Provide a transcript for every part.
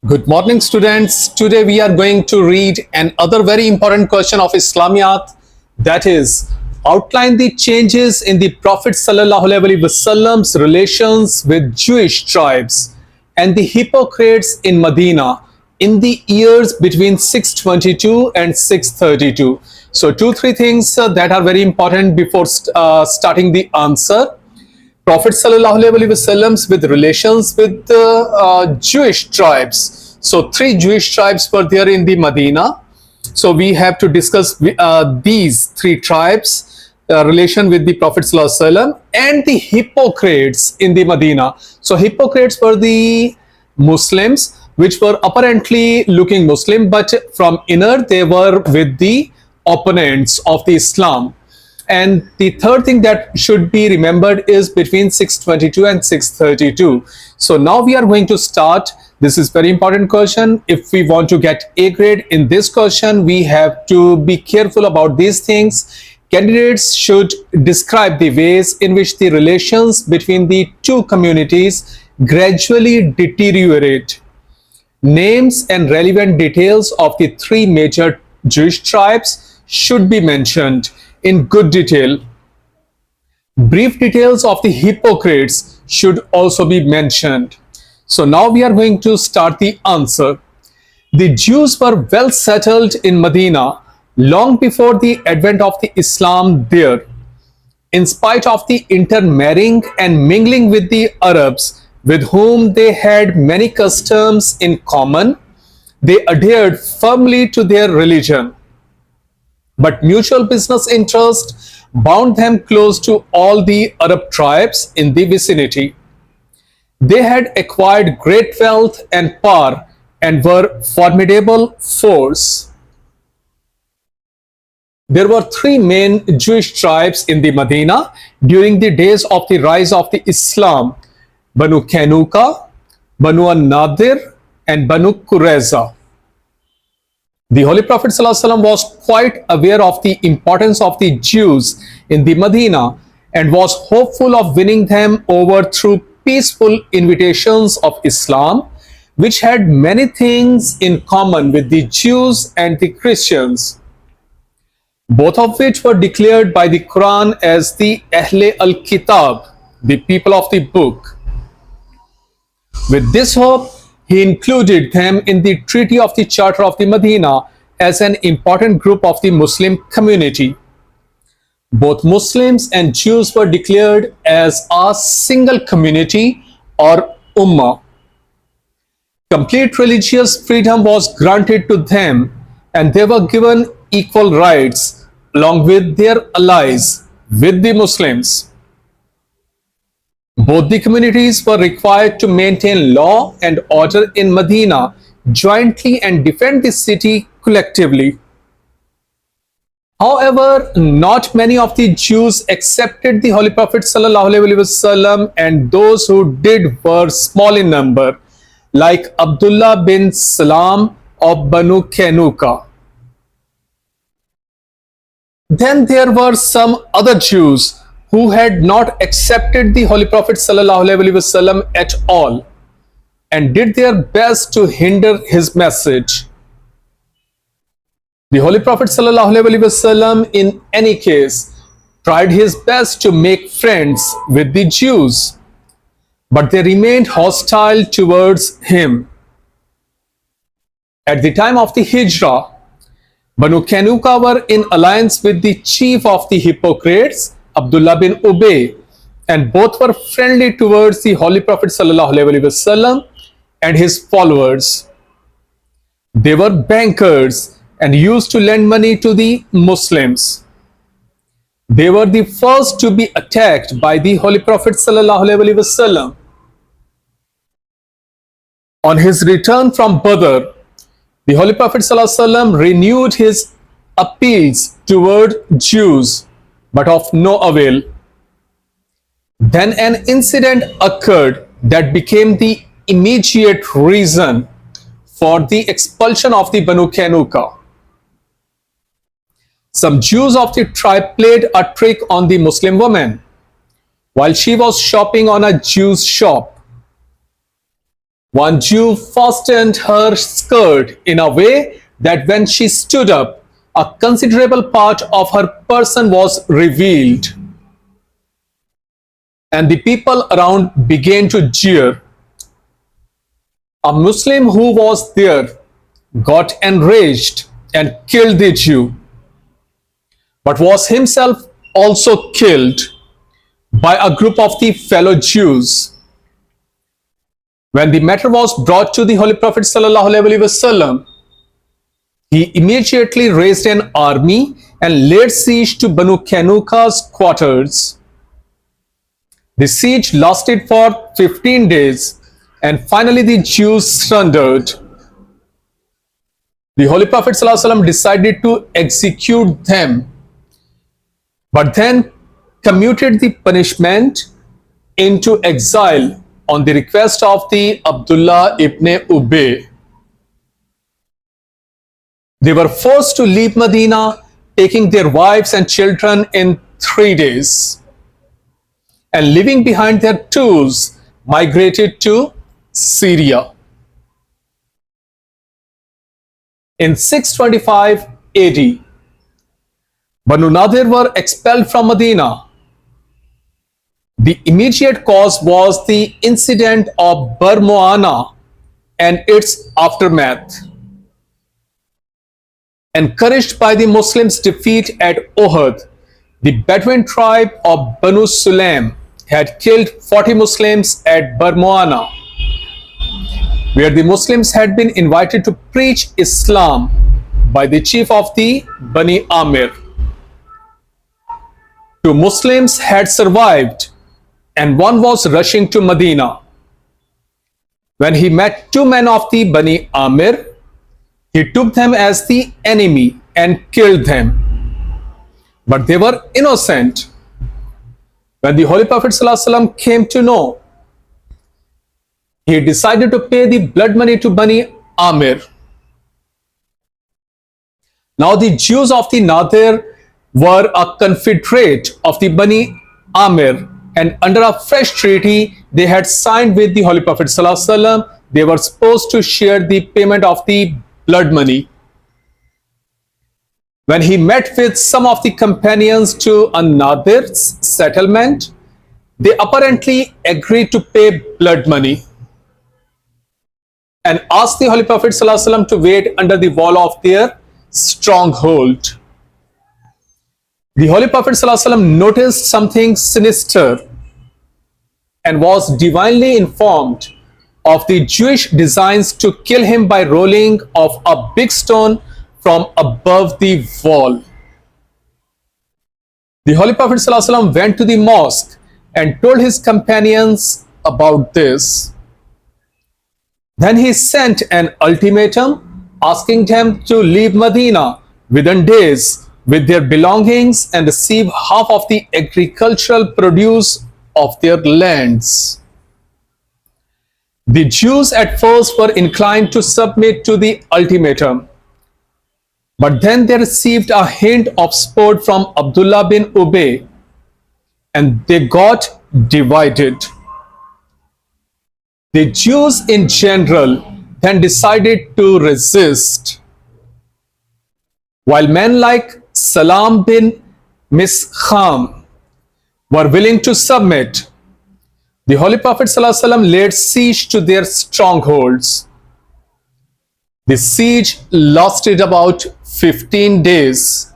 Good morning, students. Today we are going to read another very important question of Islamiyat, that is, outline the changes in the Prophet Wasallam's relations with Jewish tribes and the hypocrites in Medina in the years between 622 and 632. So, three things that are very important before starting the answer. Prophet ﷺ with relations with the Jewish tribes. So three Jewish tribes were there in the Medina. So we have to discuss these three tribes, relation with the Prophet ﷺ and the hypocrites in the Medina. So hypocrites were the Muslims which were apparently looking Muslim, but from inner they were with the opponents of the Islam. And the third thing that should be remembered is between 622 and 632. So now we are going to start. This is very important question. If we want to get A grade in this question, we have to be careful about these things. Candidates should describe the ways in which the relations between the two communities gradually deteriorate. Names and relevant details of the three major Jewish tribes should be mentioned in good detail. Brief details of the hypocrites should also be mentioned. So now we are going to start the answer. The Jews were well settled in Medina long before the advent of the Islam there. In spite of the intermarrying and mingling with the Arabs, with whom they had many customs in common, they adhered firmly to their religion. But mutual business interest bound them close to all the Arab tribes in the vicinity. They had acquired great wealth and power and were formidable force. There were three main Jewish tribes in the Medina during the days of the rise of the Islam: Banu Kanuka, Banu an-Nadir, and Banu Qurayza. The Holy Prophet ﷺ was quite aware of the importance of the Jews in the Medina and was hopeful of winning them over through peaceful invitations of Islam, which had many things in common with the Jews and the Christians, both of which were declared by the Quran as the Ahle al-Kitab, the people of the book. With this hope, he included them in the Treaty of the Charter of the Medina as an important group of the Muslim community. Both Muslims and Jews were declared as a single community or ummah. Complete religious freedom was granted to them, and they were given equal rights along with their allies, with the Muslims. Both the communities were required to maintain law and order in Medina jointly and defend the city collectively. However, not many of the Jews accepted the Holy Prophet ﷺ, and those who did were small in number, like Abdullah bin Salam of Banu Kanuka. Then there were some other Jews who had not accepted the Holy Prophet ﷺ at all and did their best to hinder his message. The Holy Prophet ﷺ, in any case, tried his best to make friends with the Jews, but they remained hostile towards him. At the time of the Hijrah, Banu Kanuka were in alliance with the chief of the hypocrites, Abdullah bin Ubay, and both were friendly towards the Holy Prophet ﷺ and his followers. They were bankers and used to lend money to the Muslims. They were the first to be attacked by the Holy Prophet ﷺ. On his return from Badr, the Holy Prophet ﷺ renewed his appeals toward Jews, but of no avail. Then an incident occurred that became the immediate reason for the expulsion of the Banu Kanuka. Some Jews of the tribe played a trick on the Muslim woman while she was shopping on a Jew's shop. One Jew fastened her skirt in a way that when she stood up, a considerable part of her person was revealed. And the people around began to jeer. A Muslim who was there got enraged and killed the Jew, but was himself also killed by a group of the fellow Jews. When the matter was brought to the Holy Prophet ﷺ, he immediately raised an army and laid siege to Banu Kanuka's quarters. The siege lasted for 15 days, and finally the Jews surrendered. The Holy Prophet ﷺ decided to execute them, but then commuted the punishment into exile on the request of the Abdullah ibn Ubay. They were forced to leave Medina, taking their wives and children in 3 days, and leaving behind their tools, migrated to Syria. In 625 AD, Banu Nadir were expelled from Medina. The immediate cause was the incident of Barmoana and its aftermath. Encouraged by the Muslims' defeat at Uhud, the Bedouin tribe of Banu Sulaim had killed 40 Muslims at Barmoana, where the Muslims had been invited to preach Islam by the chief of the Bani Amir. 2 Muslims had survived, and one was rushing to Medina. When he met 2 men of the Bani Amir, he took them as the enemy and killed them. But they were innocent. When the Holy Prophet ﷺ came to know, he decided to pay the blood money to Bani Amir. Now the Jews of the Nadir were a confederate of the Bani Amir, and under a fresh treaty they had signed with the Holy Prophet ﷺ, they were supposed to share the payment of the blood money. When he met with some of the companions to a Nadir's settlement, they apparently agreed to pay blood money and asked the Holy Prophet ﷺ to wait under the wall of their stronghold. The Holy Prophet ﷺ noticed something sinister and was divinely informed of the Jewish designs to kill him by rolling of a big stone from above the wall. The Holy Prophet ﷺ went to the mosque and told his companions about this. Then he sent an ultimatum asking them to leave Medina within days with their belongings and receive half of the agricultural produce of their lands. The Jews at first were inclined to submit to the ultimatum, but then they received a hint of support from Abdullah bin Ubay, and they got divided. The Jews in general then decided to resist, while men like Salam bin Miskham were willing to submit. The Holy Prophet ﷺ laid siege to their strongholds. The siege lasted about 15 days,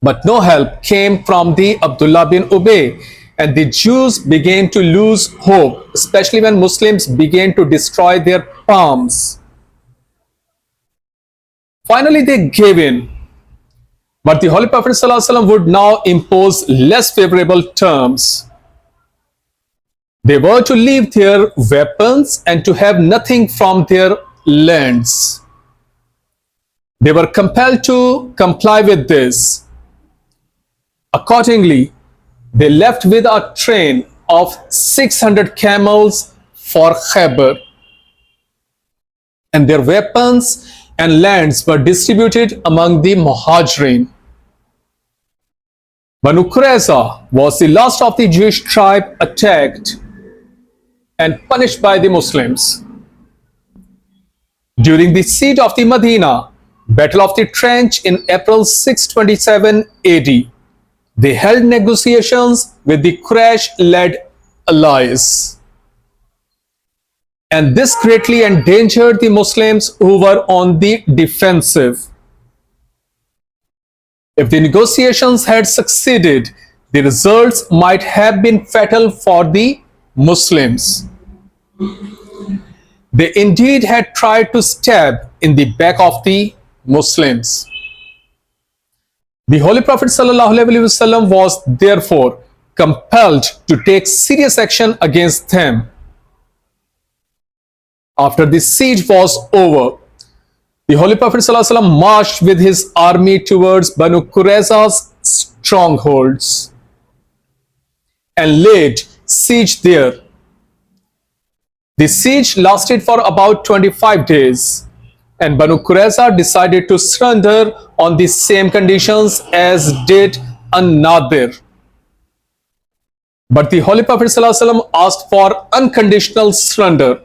but no help came from the Abdullah bin Ubay, and the Jews began to lose hope, especially when Muslims began to destroy their palms. Finally, they gave in, but the Holy Prophet ﷺ would now impose less favorable terms. They were to leave their weapons and to have nothing from their lands. They were compelled to comply with this. Accordingly, they left with a train of 600 camels for Khaybar, and their weapons and lands were distributed among the Muhajirin. Banu Qurayza was the last of the Jewish tribe attacked. and punished by the Muslims. During the siege of the Medina, Battle of the Trench in April 627 AD, they held negotiations with the Quraysh-led allies. And this greatly endangered the Muslims who were on the defensive. If the negotiations had succeeded, the results might have been fatal for the Muslims. They indeed had tried to stab in the back of the Muslims. The Holy Prophet ﷺ was therefore compelled to take serious action against them. After the siege was over, the Holy Prophet ﷺ marched with his army towards Banu Qurayza's strongholds and laid siege there. The siege lasted for about 25 days, and Banu Qurayza decided to surrender on the same conditions as did An-Nadir. But the Holy Prophet ﷺ asked for unconditional surrender.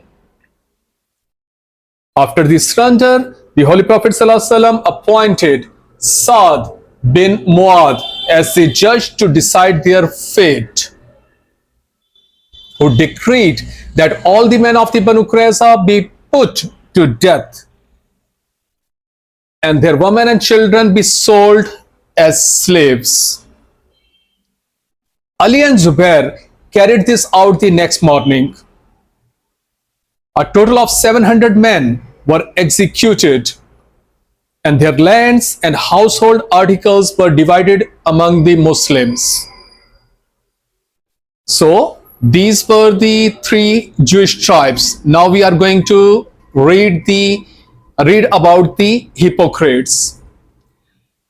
After the surrender, the Holy Prophet ﷺ appointed Sa'd bin Mu'adh as the judge to decide their fate, who decreed that all the men of the Banu Qurayza be put to death and their women and children be sold as slaves. Ali and Zubair carried this out the next morning. A total of 700 men were executed, and their lands and household articles were divided among the Muslims. So, these were the three Jewish tribes. Now we are going to read about the hypocrites.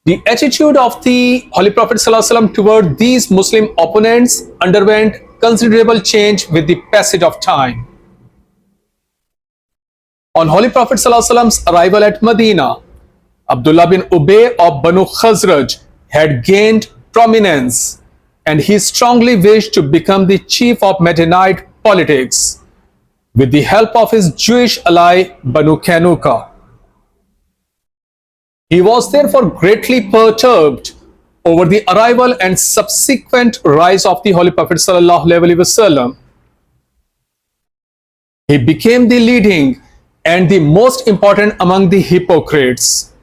The attitude of the Holy Prophet ﷺ toward these Muslim opponents underwent considerable change with the passage of time. On Holy Prophet ﷺ's arrival at Medina, Abdullah bin Ubay of Banu Khazraj had gained prominence, and he strongly wished to become the chief of Medinite politics with the help of his Jewish ally Banu Kanuka. He was therefore greatly perturbed over the arrival and subsequent rise of the Holy Prophet ﷺ. He became the leading and the most important among the hypocrites.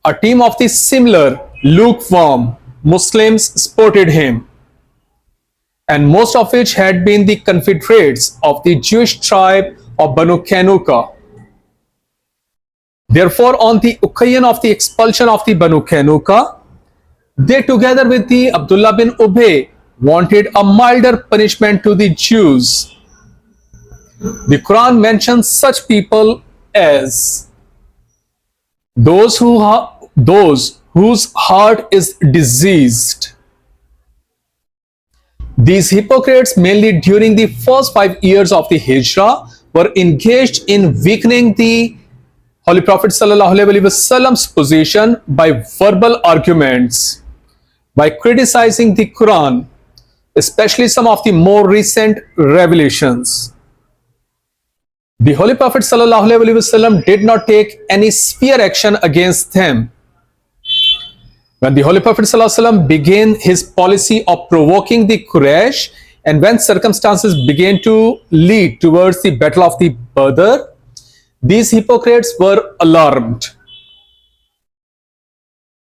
A team of the similar lukewarm Muslims supported him, and most of which had been the confederates of the Jewish tribe of Banu Kanuka. Therefore, on the occasion of the expulsion of the Banu Kanuka, they together with the Abdullah bin Ubay wanted a milder punishment to the Jews. The Quran mentions such people as those whose heart is diseased. These hypocrites, mainly during the first 5 years of the Hijrah, were engaged in weakening the Holy Prophet ﷺ's position by verbal arguments, by criticizing the Quran, especially some of the more recent revelations. The Holy Prophet ﷺ did not take any severe action against them. When the Holy Prophet ﷺ began his policy of provoking the Quraysh, and when circumstances began to lead towards the Battle of the Badr, these hypocrites were alarmed.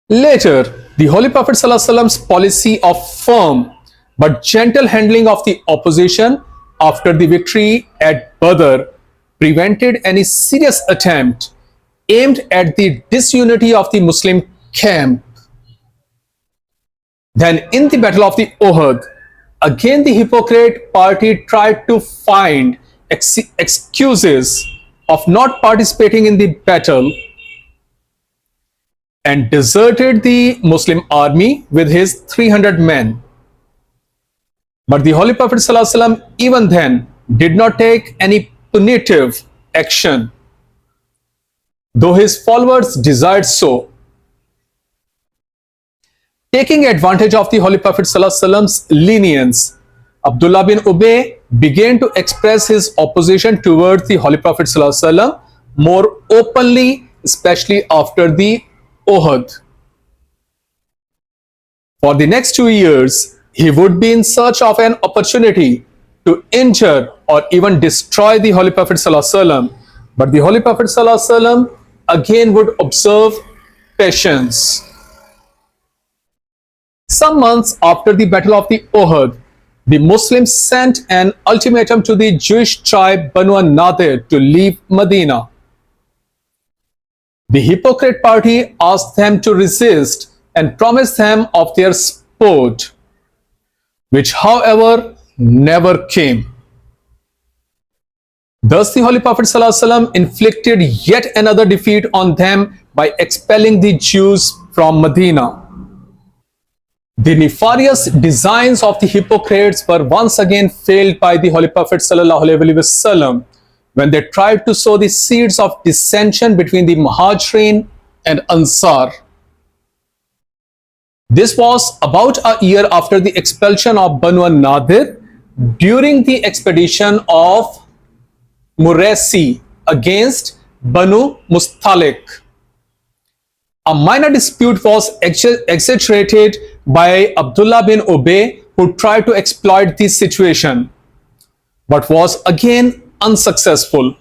Later, the Holy Prophet ﷺ's policy of firm but gentle handling of the opposition after the victory at Badr prevented any serious attempt aimed at the disunity of the Muslim camp. Then in the Battle of the Uhud, again the hypocrite party tried to find excuses of not participating in the battle and deserted the Muslim army with his 300 men. But the Holy Prophet ﷺ even then did not take any punitive action, though his followers desired so. Taking advantage of the Holy Prophet ﷺ's lenience, Abdullah bin Ubay began to express his opposition towards the Holy Prophet ﷺ more openly, especially after the Uhud. For the next 2 years, he would be in search of an opportunity to injure or even destroy the Holy Prophet ﷺ. But the Holy Prophet ﷺ again would observe patience. Some months after the Battle of the Uhud, the Muslims sent an ultimatum to the Jewish tribe Banu Nadir to leave Medina. The hypocrite party asked them to resist and promised them of their support, which however never came. Thus the Holy Prophet ﷺ inflicted yet another defeat on them by expelling the Jews from Medina. The nefarious designs of the hypocrites were once again failed by the Holy Prophet ﷺ when they tried to sow the seeds of dissension between the Muhajirin and Ansar. This was about a year after the expulsion of Banu Nadir during the expedition of Muraysi against Banu Mustalik. A minor dispute was exaggerated by Abdullah bin Ubay, who tried to exploit this situation, but was again unsuccessful.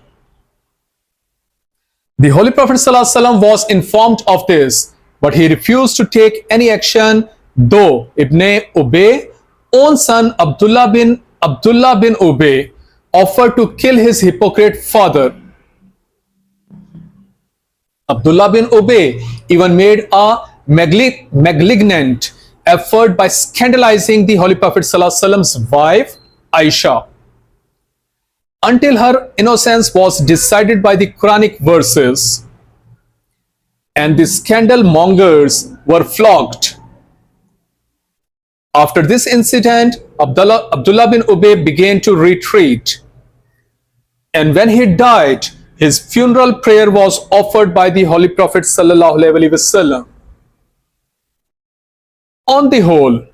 The Holy Prophet ﷺ was informed of this, but he refused to take any action, though Ibn Ubay, own son Abdullah bin Ubay, offered to kill his hypocrite father. Abdullah bin Ubay even made a malignant effort by scandalizing the Holy Prophet ﷺ's wife, Aisha, until her innocence was decided by the Quranic verses, and the scandal mongers were flogged. After this incident, Abdullah bin Ubay began to retreat, and when he died, his funeral prayer was offered by the Holy Prophet ﷺ. On the whole,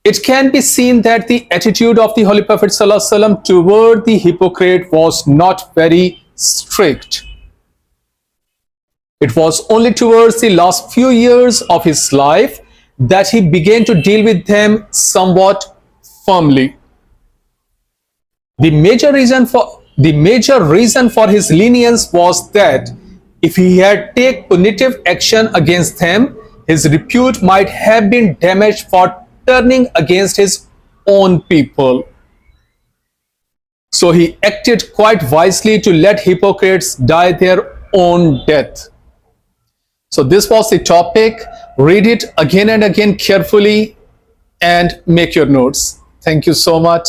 it can be seen that the attitude of the Holy Prophet ﷺ toward the hypocrite was not very strict. It was only towards the last few years of his life that he began to deal with them somewhat firmly. The major reason for his lenience was that if he had taken punitive action against them, his repute might have been damaged for turning against his own people. So he acted quite wisely to let hypocrites die their own death. So this was the topic. Read it again and again carefully and make your notes. Thank you so much.